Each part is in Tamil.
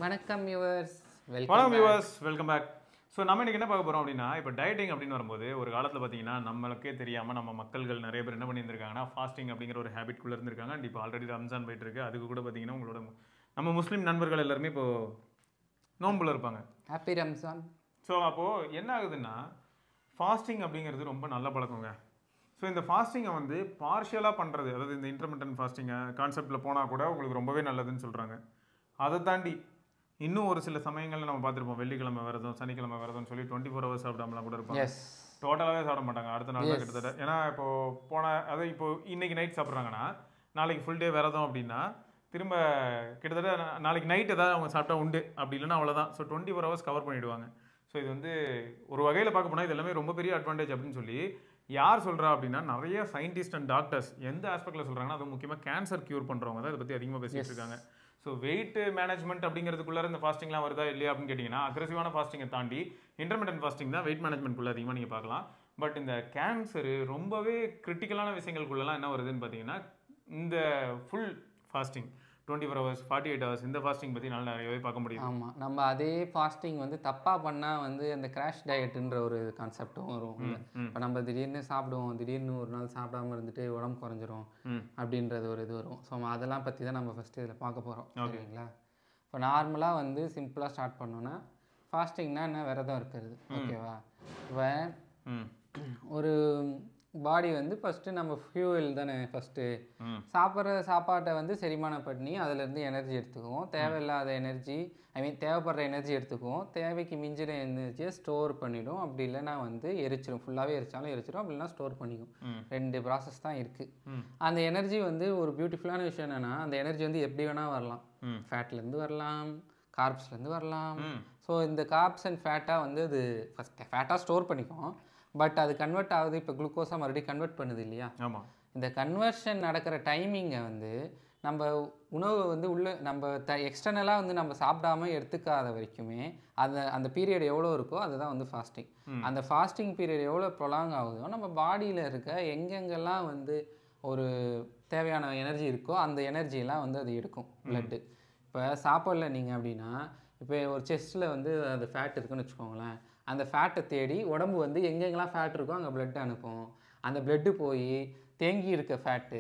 வணக்கம் வியூவர்ஸ், வணக்கம் வியூவர்ஸ், வெல்கம் பேக். ஸோ நம்ம இன்றைக்கி என்ன பார்க்க போகிறோம் அப்படின்னா, இப்போ டயட்டிங் அப்படின்னு வரும்போது ஒரு காலத்தில் பார்த்தீங்கன்னா நம்மளுக்கே தெரியாமல் நம்ம மக்கள்கள் நிறைய பேர் என்ன பண்ணியிருந்திருக்காங்கன்னா ஃபாஸ்டிங் அப்படிங்கிற ஒரு ஹேபிட்குள்ளே இருந்திருக்காங்க. அண்ட் இப்போ ஆல்ரெடி ரம்ஜான் போயிட்டு இருக்கு. அதுக்கு கூட பார்த்தீங்கன்னா உங்களோட நம்ம முஸ்லீம் நண்பர்கள் எல்லாருமே இப்போது நோன்புல இருப்பாங்க. ஹாப்பி ரம்ஜான். ஸோ அப்போது என்ன ஆகுதுன்னா, ஃபாஸ்டிங் அப்படிங்கிறது ரொம்ப நல்ல பழக்கங்க. ஸோ இந்த ஃபாஸ்டிங்கை வந்து பார்ஷியலாக பண்ணுறது, அதாவது இந்த இன்டர்மிட்டன்ட் ஃபாஸ்டிங்கை கான்செப்டில் போனால் கூட உங்களுக்கு ரொம்பவே நல்லதுன்னு சொல்கிறாங்க. அதை தாண்டி இன்னும் ஒரு சில சமயங்களில் நம்ம பார்த்துருப்போம், வெள்ளிக்கிழமை விரதம், சனிக்கிழமை விரதம்னு சொல்லி 24 hours சாப்பிடாமலாம் கூட இருப்பாங்க. டோட்டலாகவே சாப்பிட மாட்டாங்க அடுத்த நாள் தான் கிட்டத்தட்ட. ஏன்னா இப்போ இன்னைக்கு நைட் சாப்பிட்றாங்கன்னா நாளைக்கு ஃபுல் டே விரதம் அப்படின்னா திரும்ப கிட்டத்தட்ட நாளைக்கு நைட் ஏதாவது அவங்க சாப்பிட்டா உண்டு, அப்படி இல்லைன்னா அவ்வளோதான். ஸோ 24 hours கவர் பண்ணிவிடுவாங்க. ஸோ இது வந்து ஒரு வகையில் பார்க்க போனால் இது எல்லாமே ரொம்ப பெரிய அட்வான்டேஜ் அப்படின்னு சொல்லி யார் சொல்கிறா அப்படின்னா, நிறைய சயின்டிஸ்ட் அண்ட் டாக்டர்ஸ் எந்த ஆஸ்பெக்டில் சொல்கிறாங்கன்னா, அது முக்கியமாக கேன்சர் க்யூர் பண்ணுறவங்க தான் இதை பற்றி அதிகமாக பேசிகிட்டு இருக்காங்க. ஸோ வெயிட் மேனேஜ்மெண்ட் அப்படிங்கிறதுக்குள்ளே இந்த ஃபாஸ்டிங்லாம் வருதா இல்லையா அப்படின்னு கேட்டிங்கன்னா, அக்ரெசிவான ஃபாஸ்டிங்கை தாண்டி இன்டர்மிட்டன்ட் ஃபாஸ்டிங் தான் வெயிட் மேனேஜ்மெண்ட்குள்ளே அதிகமாக நீங்கள் பார்க்கலாம். பட் இந்த கேன்சரு ரொம்பவே கிரிட்டிக்கலான விஷயங்களுக்குள்ளெல்லாம் என்ன வருதுன்னு பார்த்தீங்கன்னா, இந்த ஃபுல் ஃபாஸ்டிங் 24 hours 48 hours இந்த ஃபாஸ்டிங் பற்றி நல்லா நிறையவே பார்க்க முடியும். ஆமாம், நம்ம அதே ஃபாஸ்டிங் வந்து தப்பாக பண்ணால் வந்து அந்த கிராஷ் டயட்டுன்ற ஒரு கான்செப்டும் வரும். இப்போ நம்ம திடீர்னு சாப்பிடுவோம், திடீர்னு ஒரு நாள் சாப்பிடாம இருந்துட்டு உடம்பு குறைஞ்சிரும் அப்படின்றது ஒரு இது வரும். ஸோ அதெல்லாம் பற்றி தான் நம்ம ஃபஸ்ட்டு இதில் பார்க்க போகிறோம். சரிங்களா? இப்போ நார்மலாக வந்து சிம்பிளாக ஸ்டார்ட் பண்ணோன்னா, ஃபாஸ்டிங்னா என்ன, விரதம் இருக்கிறது. ஓகேவா? இப்போ ஒரு பாடி வந்து ஃபஸ்ட்டு நம்ம ஃபியூவல் தானே, ஃபஸ்ட்டு சாப்பிட்ற சாப்பாட்டை வந்து செரிமானம் பண்ணி அதிலேருந்து எனர்ஜி எடுத்துக்குவோம். தேவையில்லாத எனர்ஜி, தேவைப்படுற எனர்ஜி எடுத்துக்குவோம். தேவைக்கு மிஞ்சிற எனர்ஜியை ஸ்டோர் பண்ணிவிடும். அப்படி இல்லைன்னா வந்து எரிச்சிடும், ஃபுல்லாகவே எரிச்சாலும் எரிச்சிடும், அப்படி இல்லைனா ஸ்டோர் பண்ணிக்கும். 2 ப்ராசஸ் தான் இருக்குது. அந்த எனர்ஜி வந்து ஒரு பியூட்டிஃபுல்லான விஷயம் என்னென்னா, அந்த எனர்ஜி வந்து எப்படி வேணால் வரலாம். ஃபேட்லேருந்து வரலாம், கார்ப்ஸ்லேருந்து வரலாம். ஸோ இந்த கார்ப்ஸ் அண்ட் ஃபேட்டாக வந்து அது ஃபஸ்ட் ஃபேட்டாக ஸ்டோர் பண்ணிக்கும். பட் அது கன்வெர்ட் ஆகுது, இப்போ குளுக்கோஸாக மறுபடியும் கன்வெர்ட் பண்ணுது இல்லையா? ஆமாம். இந்த கன்வர்ஷன் நடக்கிற டைமிங்கை வந்து நம்ம உணவு வந்து நம்ம எக்ஸ்டர்னலாக வந்து நம்ம சாப்பிடாம எடுத்துக்காத வரைக்குமே அந்த பீரியட் எவ்வளோ இருக்கோ அதுதான் வந்து ஃபாஸ்டிங். அந்த ஃபாஸ்டிங் பீரியட் எவ்வளோ ப்ரொலாங் ஆகுதோ நம்ம பாடியில் இருக்க எங்கெங்கெல்லாம் வந்து ஒரு தேவையான எனர்ஜி இருக்கோ அந்த எனர்ஜியெல்லாம் வந்து அது எடுக்கும் பிளட்டு. இப்போ சாப்பாடில் நீங்கள் அப்படின்னா, இப்போ ஒரு செஸ்ட்டில் வந்து அது ஃபேட் இருக்குன்னு வச்சுக்கோங்களேன். அந்த ஃபேட்டை தேடி உடம்பு வந்து எங்கெங்கெல்லாம் ஃபேட் இருக்கோ அங்கே பிளட் அனுப்பும். அந்த பிளட்டு போய் தேங்கி இருக்க ஃபேட்டு,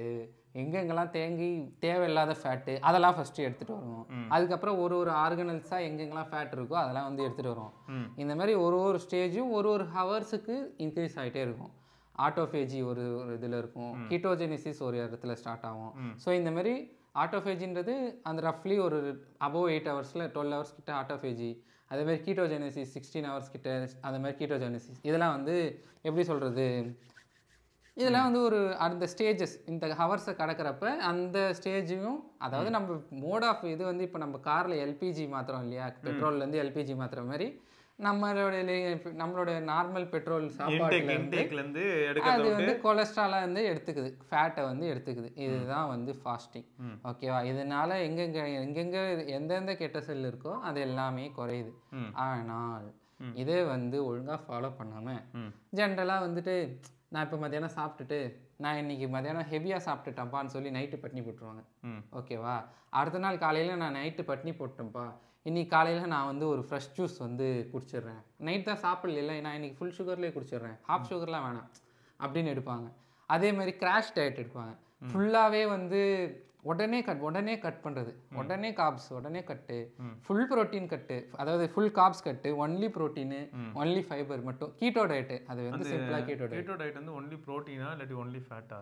எங்கெங்கெல்லாம் தேங்கி தேவையில்லாத ஃபேட்டு அதெல்லாம் ஃபஸ்ட்டு எடுத்துகிட்டு வருவோம். அதுக்கப்புறம் ஒரு ஆர்கனல்ஸாக எங்கெங்கெல்லாம் ஃபேட் இருக்கோ அதெல்லாம் வந்து எடுத்துகிட்டு வருவோம். இந்த மாதிரி ஒரு ஸ்டேஜும் ஒரு ஹவர்ஸுக்கு இன்க்ரீஸ் ஆகிட்டே இருக்கும். ஆட்டோஃபேஜி ஒரு இதில் இருக்கும், கீட்டோஜெனிசிஸ் ஒரு இடத்துல ஸ்டார்ட் ஆகும். ஸோ இந்த மாதிரி ஆட்டோஃபேஜின்றது அந்த ரஃப்லி ஒரு அபோவ் 8 hours 12 hours கிட்ட ஆட்டோஃபேஜி. அதேமாதிரி கீட்டோஜெனிசிஸ் 16 hours கிட்ட, அதேமாதிரி கீட்டோஜெனிசிஸ் இதெல்லாம் வந்து எப்படி சொல்கிறது, இதெல்லாம் வந்து ஒரு அந்த ஸ்டேஜஸ் இந்த ஹவர்ஸை கடக்கிறப்ப அந்த ஸ்டேஜையும், அதாவது நம்ம மோட் ஆஃப் இது வந்து இப்போ நம்ம காரில் எல்பிஜி மாத்திரம் இல்லையா, பெட்ரோல்லேருந்து எல்பிஜி மாத்திர மாதிரி நம்மளோட நார்மல் பெட்ரோல் சாப்பாடுலேருந்து அது வந்து கொலஸ்ட்ராலாக வந்து எடுத்துக்குது, ஃபேட்டை வந்து எடுத்துக்குது. இதுதான் வந்து ஃபாஸ்டிங். ஓகேவா? இதனால எங்கெங்கே எந்தெந்த கெட்ட செல் இருக்கோ அது எல்லாமே குறையுது. ஆனால் இதே வந்து ஒழுங்காக ஃபாலோ பண்ணாமல் ஜென்ரலாக வந்துட்டு நான் இப்போ மத்தியானம் சாப்பிட்டுட்டு நான் இன்னைக்கு மத்தியானம் ஹெவியாக சாப்பிட்டுட்டேன்ப்பான்னு சொல்லி நைட்டு பட்னி போட்டுருவாங்க. ஓகேவா? அடுத்த நாள் காலையில் நான் நைட்டு பட்னி போட்டேன்ப்பா, இன்னைக்கு காலையில் நான் வந்து ஒரு ஃப்ரெஷ் ஜூஸ் வந்து குடிச்சிடுறேன், நைட் தான் சாப்பிடல, நான் இன்னைக்கு ஃபுல் சுகர்லேயே குடிச்சிடுறேன், ஹாஃப் சுகர்லாம் வேணாம் அப்படின்னு எடுப்பாங்க. அதே மாதிரி கிராஷ் டயட் எடுப்பாங்க. ஃபுல்லாகவே வந்து உடனே கட் பண்ணுறது, உடனே கார்ப்ஸ் உடனே கட்டு, ஃபுல் ப்ரோட்டீன் கட்டு, அதாவது ஃபுல் கார்ப்ஸ் கட்டு, ஒன்லி ப்ரோட்டீனு ஒன்லி ஃபைபர் மட்டும். கீட்டோ டயட்டு அது வந்து சிம்பிளாக கீட்டோ டயட் வந்து ஒன்லி ப்ரோட்டீனா இல்லாட்டி ஒன்லி ஃபேட்டா?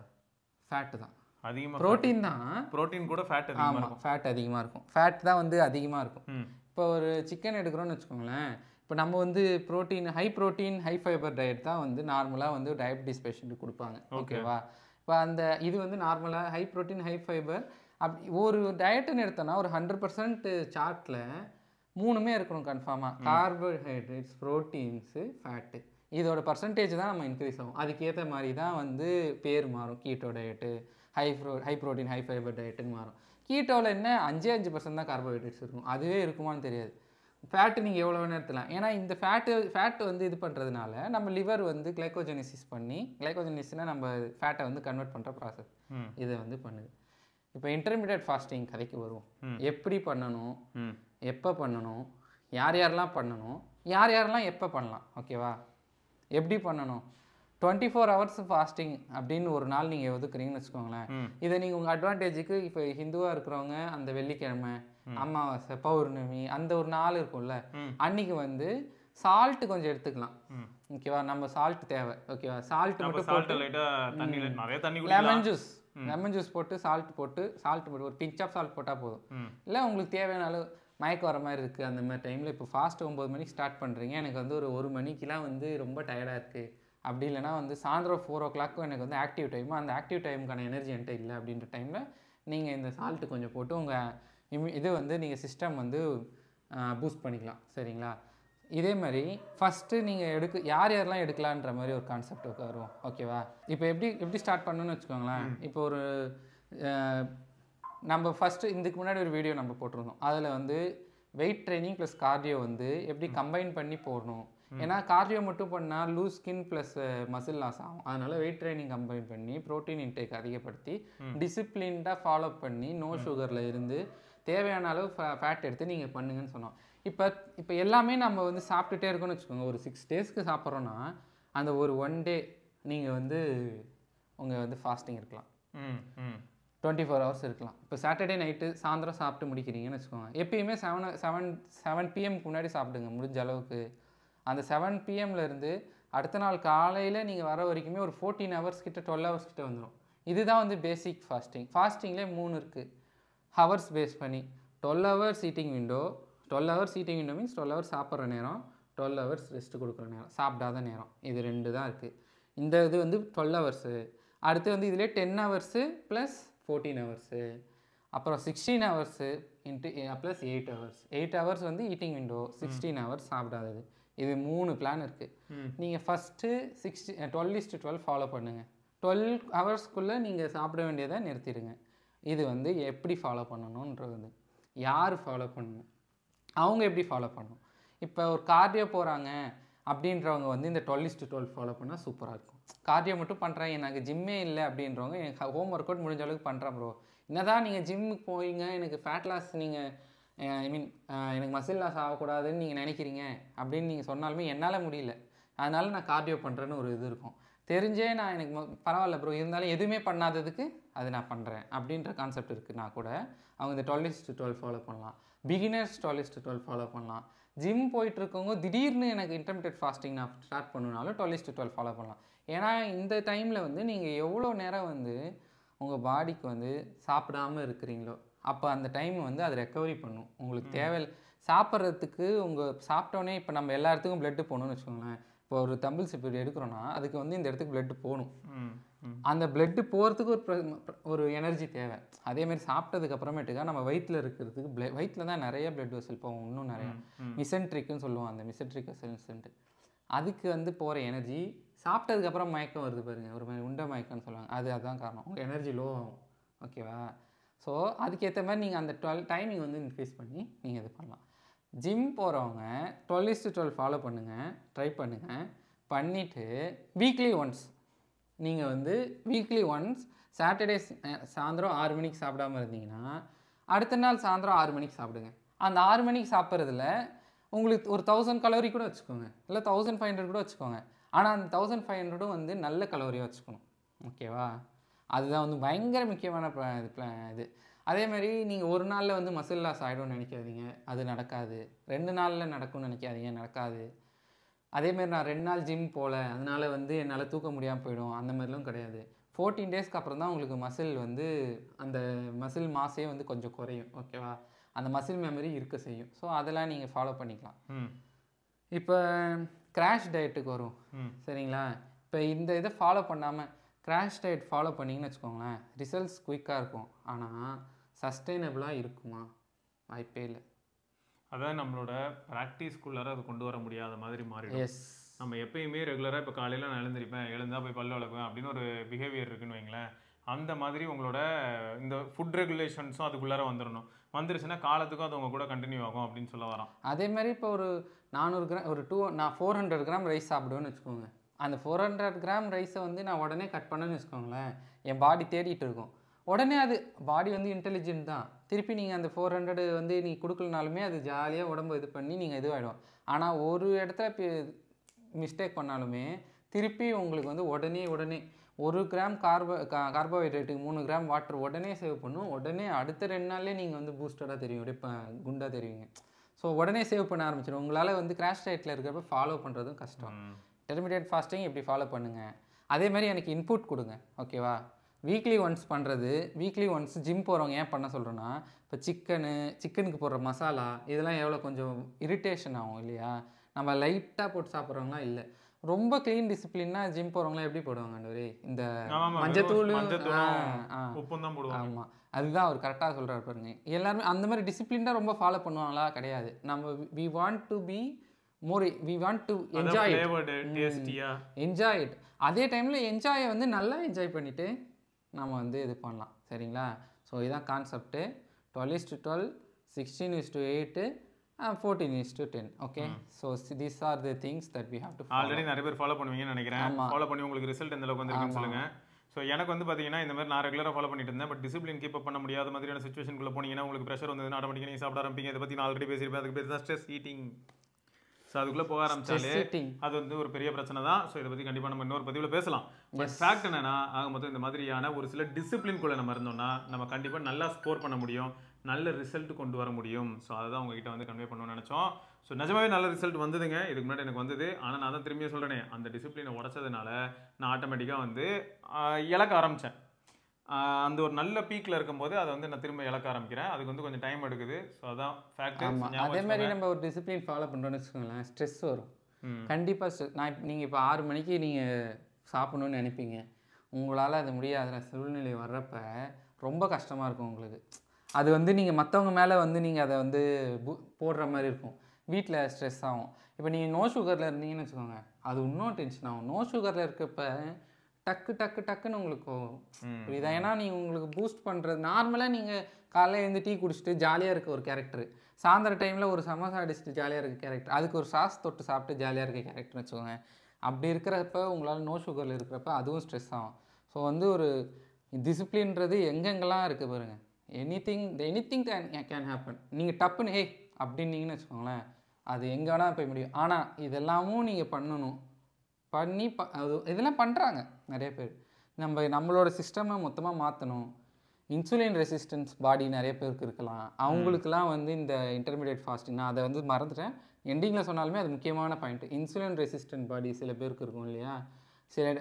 ஃபேட்டு தான் அதிகமாக, ப்ரோட்டீன் தான், ப்ரோட்டீன் கூட ஃபேட் அதிகமாக இருக்கும். ஃபேட் அதிகமாக இருக்கும், ஃபேட் தான் வந்து அதிகமாக இருக்கும். இப்போ ஒரு சிக்கன் எடுக்கிறோன்னு வச்சுக்கோங்களேன், இப்போ நம்ம வந்து ப்ரோட்டீன் ஹை ஃபைபர் டயட் தான் வந்து நார்மலாக வந்து டயபிட்டிஸ் பேஷண்ட்டுக்கு கொடுப்பாங்க. ஓகேவா? இப்போ அந்த இது வந்து நார்மலாக ஹை ப்ரோட்டீன் ஹை ஃபைபர் அப்படி ஒரு டயட்டுன்னு எடுத்தோன்னா ஒரு 100% சார்ட்டில் 3மே இருக்கணும் கன்ஃபார்மாக. கார்போஹைட்ரேட்ஸ், ப்ரோட்டீன்ஸு, ஃபேட்டு, இதோட பர்சன்டேஜ் தான் நம்ம இன்க்ரீஸ் ஆகும். அதுக்கேற்ற மாதிரி தான் வந்து பேர் மாறும். Keto diet, high protein high fibre டயட்டுன்னு மாறும். கீட்டோவில் என்ன 5% தான் கார்போஹைட்ரேட்ஸ் இருக்கும், அதுவே இருக்குமான்னு தெரியாது. ஃபேட்டு நீங்கள் எவ்வளோ வேணா எடுத்துலாம். ஏன்னா இந்த ஃபேட்டு வந்து இது பண்ணுறதுனால நம்ம லிவர் வந்து கிளைக்கோஜெனிசிஸ் பண்ணி, கிளைக்கோஜெனிசிஸ்னால் நம்ம ஃபேட்டை வந்து கன்வெர்ட் பண்ணுற ப்ராசஸ், இதை வந்து பண்ணுது. இப்போ இன்டர்மீடியட் ஃபாஸ்டிங் கதைக்கு வருவோம். எப்படி பண்ணணும், ம் எப்போ பண்ணணும், யார் யாரெல்லாம் பண்ணணும், யார் யாரெல்லாம் எப்போ பண்ணலாம், ஓகேவா? எப்படி பண்ணணும்? 24 ஹவர்ஸ் ஃபாஸ்டிங் அப்படின்னு ஒரு நாள் நீங்கள் ஒதுக்குறீங்கன்னு வச்சுக்கோங்களேன். இதை நீங்கள் உங்கள் அட்வான்டேஜுக்கு இப்போ ஹிந்துவாக இருக்கிறவங்க அந்த வெள்ளிக்கிழமை, அமாவாசை, பௌர்ணமி அந்த ஒரு நாள் இருக்கும்ல, அன்னைக்கு வந்து சால்ட்டு கொஞ்சம் எடுத்துக்கலாம். ஓகேவா? நம்ம சால்ட் தேவை. ஓகேவா? சால்ட் மட்டும் போட்டு லெமன் ஜூஸ் போட்டு சால்ட் போட்டு ஒரு பிஞ்ச் ஆஃப் சால்ட் போட்டால் போதும். இல்லை உங்களுக்கு தேவையான அளவு மயக்கம் வர மாதிரி இருக்குது அந்த மாதிரி டைமில், இப்போ ஃபாஸ்ட் 9 மணிக்கு ஸ்டார்ட் பண்ணுறீங்க, எனக்கு வந்து ஒரு மணிக்கெலாம் வந்து ரொம்ப டயர்டாக இருக்குது, அப்படி இல்லைனா வந்து சாயந்தரம் 4 o'clock எனக்கு வந்து ஆக்டிவ் டைமு, அந்த ஆக்டிவ் டைமுக்கான எனர்ஜி என்கிட்ட இல்லை அப்படின்ற டைமில் நீங்கள் இந்த சால்ட்டு கொஞ்சம் போட்டு உங்கள் இது வந்து நீங்கள் சிஸ்டம் வந்து பூஸ்ட் பண்ணிக்கலாம். சரிங்களா? இதே மாதிரி ஃபஸ்ட்டு நீங்கள் யார் யாரெல்லாம் எடுக்கலான்ற மாதிரி ஒரு கான்செப்ட் வரும். ஓகேவா? இப்போ எப்படி ஸ்டார்ட் பண்ணணும்னு வச்சுக்கோங்களேன். இப்போ ஒரு நம்ம ஃபஸ்ட்டு இதுக்கு முன்னாடி ஒரு வீடியோ நம்ம போட்டிருந்தோம். அதில் வந்து வெயிட் ட்ரைனிங் ப்ளஸ் கார்டியோ வந்து எப்படி கம்பைன் பண்ணி போடணும். ஏன்னா கார்டியோ மட்டும் பண்ணால் loose skin plus muscle loss ஆகும். அதனால் வெயிட் ட்ரைனிங் கம்பைன் பண்ணி ப்ரோட்டீன் இன்டேக் அதிகப்படுத்தி டிசிப்ளின்டாக ஃபாலோ பண்ணி நோ சுகரில் இருந்து தேவையான அளவு ஃபேட் எடுத்து நீங்கள் பண்ணுங்கன்னு சொன்னோம். இப்போ எல்லாமே நம்ம வந்து சாப்பிட்டுட்டே இருக்கோம்னு வச்சுக்கோங்க. ஒரு 6 daysக்கு சாப்பிட்றோன்னா அந்த ஒரு 1 day நீங்கள் வந்து உங்கள் வந்து ஃபாஸ்டிங் இருக்கலாம். 24 hours இருக்கலாம். இப்போ சாட்டர்டே நைட்டு சாயந்தரம் சாப்பிட்டு முடிக்கிறீங்கன்னு வச்சுக்கோங்க. எப்பயுமே 7 PM முன்னாடி சாப்பிடுங்க முடிஞ்ச அளவுக்கு. அந்த 7 PM அடுத்த நாள் காலையில் நீங்கள் வர வரைக்குமே ஒரு 14 hours கிட்ட 12 hours கிட்ட வந்துடும். இதுதான் வந்து பேசிக் ஃபாஸ்டிங். ஃபாஸ்டிங்லேயே 3 இருக்குது. ஹவர்ஸ் பேஸ் பண்ணி 12 hours eating window. 12 hours eating window means 12 hours சாப்பிட்ற நேரம், 12 hours ரெஸ்ட்டு கொடுக்குற நேரம், சாப்பிடாத நேரம். இது 2 தான் இருக்குது. இந்த இது வந்து 12 hours. அடுத்து வந்து இதிலே 10 hours ப்ளஸ் 14 hours, அப்புறம் 16 hours into plus 8 hours. 8 hours வந்து ஈட்டிங் விண்டோ, 16 hours சாப்பிடாதது. இது 3 பிளான் இருக்குது. நீங்கள் ஃபஸ்ட்டு 12:12 ஃபாலோ பண்ணுங்கள். 12 hours நீங்கள் சாப்பிட வேண்டியதை நிறுத்திடுங்க. இது வந்து எப்படி ஃபாலோ பண்ணணுன்றது, யார் ஃபாலோ பண்ணணும், அவங்க எப்படி ஃபாலோ பண்ணணும். இப்போ ஒரு கார்டியோ போகிறாங்க அப்படின்றவங்க வந்து இந்த 12:12 ஃபாலோ பண்ணால் சூப்பராக இருக்கும். கார்டியோ மட்டும் பண்ணுறேன், எனக்கு ஜிம்மே இல்லை அப்படின்றவங்க எனக்கு ஹோம் ஒர்க் அவுட் முடிஞ்ச அளவுக்கு பண்ணுறேன் ப்ரோ. என்னதான் நீங்கள் ஜிம்முக்கு போவீங்க, எனக்கு ஃபேட் லாஸ் நீங்கள் எனக்கு மசில் லாஸ் ஆகக்கூடாதுன்னு நீங்கள் நினைக்கிறீங்க அப்படின்னு நீங்கள் சொன்னாலுமே என்னால் முடியல, அதனால நான் கார்டியோ பண்ணுறேன்னு ஒரு இது இருக்கும். தெரிஞ்சே நான் எனக்கு பரவாயில்ல ப்ரோ, இருந்தாலும் எதுவுமே பண்ணாததுக்கு அது நான் பண்ணுறேன் அப்படின்ற கான்செப்ட் இருக்குன்னா கூட அவங்க இந்த 12:12 ஃபாலோ பண்ணலாம். பிகினர்ஸ் 12:12 ஃபாலோ பண்ணலாம். ஜிம் போயிட்டுருக்கவங்க திடீர்னு எனக்கு இன்டர்மீடியட் ஃபாஸ்டிங் நான் ஸ்டார்ட் பண்ணணுனாலும் 12:12 ஃபாலோ பண்ணலாம். ஏன்னா இந்த டைமில் வந்து நீங்கள் எவ்வளோ நேரம் வந்து உங்கள் பாடிக்கு வந்து சாப்பிடாமல் இருக்கிறீங்களோ அப்போ அந்த டைம் வந்து அது ரெக்கவரி பண்ணும். உங்களுக்கு தேவை சாப்பிட்றதுக்கு சாப்பிட்டோன்னே இப்போ நம்ம எல்லா இடத்துக்கும் பிளட்டு போகணும்னு வச்சுக்கோங்களேன். இப்போ ஒரு தம்பிள்ஸ் இப்போ எடுக்கிறோன்னா அதுக்கு வந்து இந்த இடத்துக்கு பிளட்டு போகணும். அந்த பிளட்டு போகிறதுக்கு ஒரு எனர்ஜி தேவை. அதேமாதிரி சாப்பிட்டதுக்கு அப்புறமேட்டுக்கா நம்ம வயிற்றில் இருக்கிறதுக்கு வயிற்றில் தான் நிறைய பிளட் வெசல் போகும். இன்னும் நிறையா மிசென்ட்ரிக்குன்னு சொல்லுவோம், அந்த மிசென்ட்ரிக் வெசல்ஸ்ன்ட்டு. அதுக்கு வந்து போகிற எனர்ஜி சாப்பிட்டதுக்கப்புறம் மயக்கம் வருது பாருங்கள், ஒரு மாதிரி உண்டை மயக்கம்னு சொல்லுவாங்க. அதுதான் காரணம். உங்கள் எனர்ஜி லோ ஆகும். ஓகேவா? ஸோ அதுக்கேற்ற மாதிரி நீங்கள் அந்த டைமிங் வந்து இன்க்ரீஸ் பண்ணி நீங்கள் இது பண்ணலாம். ஜிம் போகிறவங்க 12:12 ஃபாலோ பண்ணுங்கள், ட்ரை பண்ணுங்கள். பண்ணிவிட்டு வீக்லி ஒன்ஸ் நீங்கள் வந்து சாட்டர்டே சாயந்தரம் 6 மணிக்கு சாப்பிடாமல் இருந்தீங்கன்னா அடுத்த நாள் சாயந்தரம் 6 மணிக்கு சாப்பிடுங்க. அந்த 6 மணிக்கு சாப்பிட்றதுல உங்களுக்கு ஒரு 1000 கலோரி கூட வச்சுக்கோங்க, இல்லை 1500 கூட வச்சுக்கோங்க. ஆனால் அந்த 1500 வந்து நல்ல கலோரியாக வச்சுக்கணும். ஓகேவா? அதுதான் வந்து பயங்கர முக்கியமான இது. அதேமாதிரி நீங்கள் ஒரு நாளில் வந்து மசில் லாஸ் ஆகிடும்னு நினைக்காதீங்க, அது நடக்காது. 2 நாளில் நடக்கும்னு நினைக்காதீங்க, நடக்காது. அதேமாதிரி நான் 2 நாள் ஜிம் போகல அதனால் வந்து என்னால் தூக்க முடியாமல் போயிடும், அந்த மாதிரிலாம் கிடையாது. 14 daysக்கு அப்புறம் தான் உங்களுக்கு மசில் வந்து அந்த மசில் மாஸே வந்து கொஞ்சம் குறையும். ஓகேவா? அந்த மசில் மெமரி இருக்க செய்யும். ஸோ அதெல்லாம் நீங்கள் ஃபாலோ பண்ணிக்கலாம். இப்போ கிராஷ் டயட்டுக்கு வரும். சரிங்களா? இப்போ இந்த இதை ஃபாலோ பண்ணாமல் கிராஷ் டயட் ஃபாலோ பண்ணிங்கன்னு வச்சுக்கோங்களேன், ரிசல்ட்ஸ் குயிக்காக இருக்கும். ஆனால் சஸ்டெயினபிளாக இருக்குமா? வாய்ப்பே இல்லை. அதான் நம்மளோட ப்ராக்டிஸ்குள்ளார அது கொண்டு வர முடியாத மாதிரி மாறிடும். எஸ், நம்ம எப்பயுமே ரெகுலராக இப்போ காலையில் நான் எழுந்தால் போய் பல்லு வளர்ப்பேன் அப்படின்னு ஒரு பிஹேவியர் இருக்குன்னு வைங்களேன். அந்த மாதிரி உங்களோட இந்த ஃபுட் ரெகுலேஷன்ஸும் அதுக்குள்ளார வந்துருச்சுன்னா காலத்துக்கும் அது உங்கள் கூட கண்டினியூ ஆகும் அப்படின்னு சொல்ல வரோம். அதே மாதிரி இப்போ ஒரு 400 கிராம் நான் 400 கிராம் ரைஸ் சாப்பிடுவேன்னு வச்சுக்கோங்க. அந்த 400 கிராம் ரைஸை வந்து நான் உடனே கட் பண்ணேன்னு வச்சுக்கோங்களேன், என் பாடி தேடிட்டு இருக்கும். உடனே அது பாடி வந்து இன்டெலிஜென்ட் தான். திருப்பி நீங்கள் அந்த 400 வந்து நீங்கள் கொடுக்கலனாலுமே அது ஜாலியாக உடம்பு இது பண்ணி நீங்கள் இதுவாகிடும். ஆனால் ஒரு இடத்துல மிஸ்டேக் பண்ணாலுமே திருப்பி உங்களுக்கு வந்து உடனே 1 கிராம் கார்போஹைட்ரேட்டுக்கு 3 கிராம் வாட்டர் உடனே சேவ் பண்ணும். உடனே அடுத்த 2 நாள்லேயே நீங்கள் வந்து பூஸ்டடாக தெரியும், அப்படியே குண்டாக தெரியுங்க. ஸோ உடனே சேவ் பண்ண ஆரம்பிச்சிடும். உங்களால் வந்து கிராஷ் டயட்டில் இருக்கிறப்ப ஃபாலோ பண்ணுறதும் கஷ்டம். இன்டர்மீடியட் ஃபாஸ்டிங் இப்படி ஃபாலோ பண்ணுங்கள். அதே மாதிரி எனக்கு இன்புட் கொடுங்க, ஓகேவா? வீக்லி ஒன்ஸ் பண்ணுறது, வீக்லி ஒன்ஸ் ஜிம் போகிறவங்க ஏன் பண்ண சொல்கிறேன்னா, இப்போ சிக்கனுக்கு போடுற மசாலா இதெல்லாம் எவ்வளோ கொஞ்சம் இரிட்டேஷன் ஆகும் இல்லையா? நம்ம லைட்டாக போட்டு சாப்பிட்றவங்களாம் இல்லை. ரொம்ப க்ளீன் டிசிப்ளின்னா ஜிம் போகிறவங்களாம் எப்படி போடுவாங்க? இந்த மஞ்சத்தூள், ஆமாம், அதுதான் அவர் கரெக்டாக சொல்கிறார் பாருங்க. எல்லாருமே அந்த மாதிரி டிசிப்ளின்டாக ரொம்ப ஃபாலோ பண்ணுவாங்களா? கிடையாது. நம்ம we want to enjoy it. அதே டைமில் என்ஜாயை வந்து நல்லா என்ஜாய் பண்ணிவிட்டு நம்ம வந்து இது பண்ணலாம், சரிங்களா? ஸோ இதுதான் concept. 12:12, 16:8, 14:10. Okay, so these are the things that we have to follow. Already நிறைய பேர் ஃபாலோ பண்ணுவீங்கன்னு நினைக்கிறேன். ஃபாலோ பண்ணி உங்களுக்கு ரிசல்ட் எந்த அளவுக்கு வந்துருக்குன்னு சொல்லுங்க. ஸோ எனக்கு வந்து பார்த்தீங்கன்னா இந்த மாதிரி நான் ரெகுலராக ஃபாலோ பண்ணிட்டு இருந்தேன். பட் டிசிப்ளின் கீப் அப் பண்ண முடியாத மாதிரியான சுச்சுவேஷனுக்குள்ளே போனீங்கன்னா உங்களுக்கு ப்ரெஷர் வந்ததுன்னா ஆட்டோமேட்டிக்காக நீங்கள் சாப்பிட ஆரம்பிங்க. இதை பற்றி நான் ஆல்ரெடி பேசியிருப்பேன். அதுக்கு பேர் தான் ஸ்ட்ரெஸ் ஈட்டிங். ஸோ அதுக்குள்ளே போக ஆரம்பிச்சாலே அது வந்து ஒரு பெரிய பிரச்சனை தான். ஸோ இதை பற்றி கண்டிப்பாக நம்ம இன்னொரு பதிவில் பேசலாம். பட் ஃபேக்ட் என்னன்னா, ஆக மொத்தம் இந்த மாதிரியான ஒரு சில டிசிப்ளின்குள்ளே நம்ம இருந்தோம்னா நம்ம கண்டிப்பாக நல்லா ஸ்கோர் பண்ண முடியும், நல்ல ரிசல்ட் கொண்டு வர முடியும். ஸோ அதை தான் உங்ககிட்ட வந்து கன்வே பண்ணணும்னு நினச்சோம். ஸோ நிஜமாவே நல்ல ரிசல்ட் வந்ததுங்க. இதுக்கு முன்னாடி எனக்கு வந்தது. ஆனால் நான் தான் திரும்பியும் சொல்கிறேனே, அந்த டிசிப்ளினை உடச்சதுனால நான் ஆட்டோமேட்டிக்காக வந்து இழக்க ஆரம்பித்தேன். அந்த ஒரு நல்ல பீக்கில் இருக்கும்போது அதை வந்து நான் திரும்ப இழக்க ஆரம்பிக்கிறேன். அதுக்கு வந்து கொஞ்சம் டைம் எடுக்குது. ஸோ அதான் ஃபேக்ட். அதே மாதிரி நம்ம ஒரு டிசிப்ளின் ஃபாலோ பண்ணுறோன்னு வச்சுக்கோங்களேன், ஸ்ட்ரெஸ் வரும் கண்டிப்பாக. நீங்கள் இப்போ 6 மணிக்கு நீங்கள் சாப்பிடணும்னு நினைப்பீங்க, உங்களால் அது முடியாத சூழ்நிலை வர்றப்ப ரொம்ப கஷ்டமாக இருக்கும் உங்களுக்கு. அது வந்து நீங்கள் மற்றவங்க மேலே வந்து நீங்கள் அதை வந்து போடுற மாதிரி இருக்கும். வீட்டில் ஸ்ட்ரெஸ் ஆகும். இப்போ நீங்கள் நோ சுகரில் இருந்தீங்கன்னு வச்சுக்கோங்க, அது இன்னும் டென்ஷன் ஆகும். நோ சுகரில் இருக்கப்ப டக்குன்னு உங்களுக்கு புரியுதா? ஏன்னா நீங்கள் உங்களுக்கு பூஸ்ட் பண்ணுறது நார்மலாக நீங்கள் காலையில் எழுந்து டீ குடிச்சிட்டு ஜாலியாக இருக்க ஒரு கேரக்டர், சாயந்தர டைமில் ஒரு சமோசா அடிச்சுட்டு ஜாலியாக இருக்க கேரக்டர், அதுக்கு ஒரு சாஸ் தொட்டு சாப்பிட்டு ஜாலியாக இருக்க கேரக்டர்னு வச்சுக்கோங்க. அப்படி இருக்கிறப்ப உங்களால் நோ சுகரில் இருக்கிறப்ப அதுவும் ஸ்ட்ரெஸ் ஆகும். ஸோ வந்து ஒரு டிசிப்ளின்றது எங்கெங்கெல்லாம் இருக்குது பாருங்கள். Anything can happen. நீங்கள் டப்புன்னு ஹே அப்படின்னீங்கன்னு வச்சுக்கோங்களேன், அது எங்கே வேணால் போய் முடியும். ஆனால் இதெல்லாமும் நீங்கள் பண்ணணும். அது இதெல்லாம் பண்ணுறாங்க நிறைய பேர். நம்மளோட சிஸ்டமை மொத்தமாக மாற்றணும். இன்சுலின் ரெசிஸ்டன்ஸ் பாடி நிறைய பேருக்கு இருக்கலாம். அவங்களுக்குலாம் வந்து இந்த இன்டர்மீடியட் ஃபாஸ்டிங், நான் அதை வந்து மறந்துட்டேன், எண்டிங்கில் சொன்னாலுமே அது முக்கியமான பாயிண்ட்டு. இன்சுலின் ரெசிஸ்டன்ட் பாடி சில பேருக்கு இருக்கும் இல்லையா? சில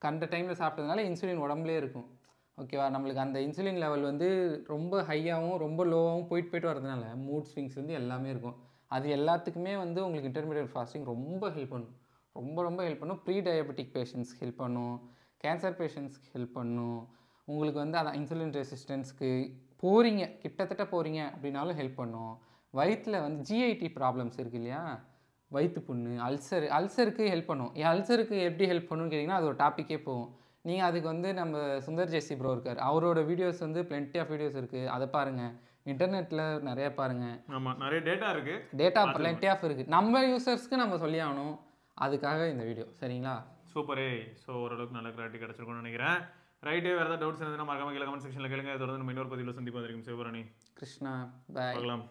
கண்ட டைமில் சாப்பிட்டதுனால இன்சுலின் உடம்புலே இருக்கும், ஓகேவா? நம்மளுக்கு அந்த இன்சுலின் லெவல் வந்து ரொம்ப ஹையாகவும் ரொம்ப லோவாகவும் போயிட்டு வரதுனால மூட் ஸ்விங்ஸ் வந்து எல்லாமே இருக்கும். அது எல்லாத்துக்குமே வந்து உங்களுக்கு இன்டர்மீடியட் ஃபாஸ்டிங் ரொம்ப ஹெல்ப் பண்ணும். ரொம்ப ஹெல்ப் பண்ணும். ப்ரீ டயபெட்டிக் பேஷண்ட்ஸ்க்கு ஹெல்ப் பண்ணும், கேன்சர் பேஷண்ட்ஸ்க்கு ஹெல்ப் பண்ணும். உங்களுக்கு வந்து அதான் இன்சுலின் ரெசிஸ்டன்ஸ்க்கு கிட்டத்தட்ட போகிறீங்க அப்படின்னாலும் ஹெல்ப் பண்ணும். வயிற்றில் வந்து ஜிஐடி ப்ராப்ளம்ஸ் இருக்குது இல்லையா? வயிற்று புண்ணு, அல்சருக்கு ஹெல்ப் பண்ணும். அல்சருக்கு எப்படி ஹெல்ப் பண்ணுன்னு கேட்டிங்கன்னா அது ஒரு டாப்பிக்கே போகும். நீங்கள் அதுக்கு வந்து நம்ம சுந்தர் ஜெசி ப்ரோ இருக்கார், அவரோட வீடியோஸ் வந்து பிளென்டி ஆஃப் வீடியோஸ் இருக்குது, அதை பாருங்கள். இன்டர்நெட்டில் நிறைய பாருங்கள். ஆமாம், நிறைய டேட்டா பிளென்டி ஆஃப் இருக்குது. நம்ம யூசர்ஸ்க்கு நம்ம சொல்லி ஆகணும், அதுக்காக இந்த வீடியோ, சரிங்களா? சூப்பரே. ஸோ ஓரளவுக்கு நல்ல கிளாரிட்டி கிடச்சிருக்கும்னு நினைக்கிறேன். ரைட்டு, வேறு ஏதாவது டவுட்ஸ் இருந்ததுன்னா மறக்காம கீழே கமெண்ட் செக்ஷனில் கேளுங்க. தொடர்ந்து நம்ம இன்னொரு பதிவில் சந்திப்பா இருக்கும். சிவபரணி கிருஷ்ணா, பாய். பார்க்கலாம்.